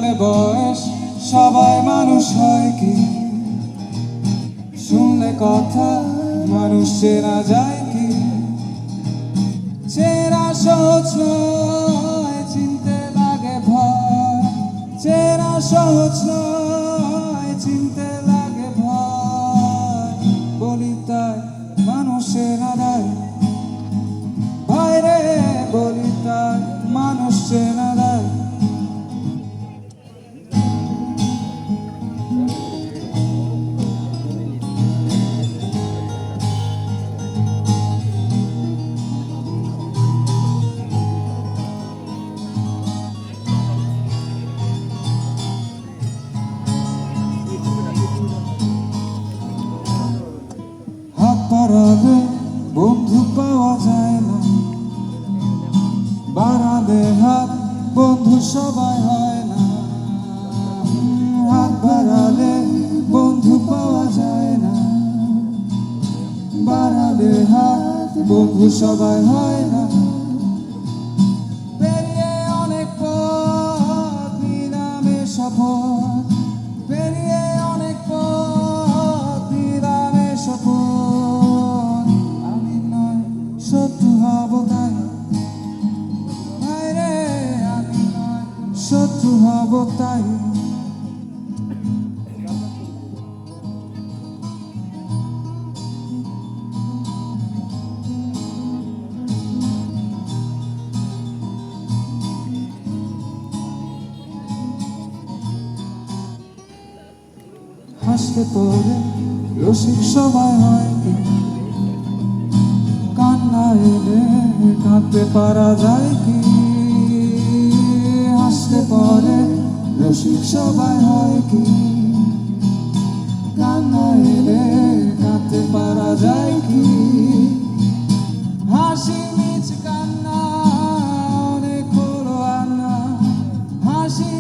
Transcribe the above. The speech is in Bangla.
জানে বয়স সবাই মানুষ হয় কি? শুনলে কথা মানুষ চেনা যায় কি? চেনা সহজ নয়, চিনতে লাগে ভয়। চেনা সহজ নয়, চিনতে লাগে ভয়। বলি তাই মানুষ চেনা দেয়, ভাইরে বলি তাই মানুষ চেনা দেয়। হাত বাড়ালে বন্ধু পাওয়া যায় না, বাড়ালে হাত বন্ধু সবাই হয় না। হাত বাড়ালে বন্ধু পাওয়া যায় না, বাড়ালে হাত বন্ধু সবাই হয় না। পেরিয়ে অনেক পথ নিলামে শপথ, পেরিয়ে অনেক পথ নিলামে শপথ। আমি নয় শত্রু হব তাই, ভাইরে আমি নয় শত্রু হব তাই। হাসতে পরে রসিক সবাই হয় কি? কান্না এলে কাঁদতে পারা যায় কি? হাসতে পরে রসিক সবাই হয় কি? কান্না এলে কাঁদতে পারা যায় কি? হাসি মিছ কান্না অনেক হলো আন্না, হাসি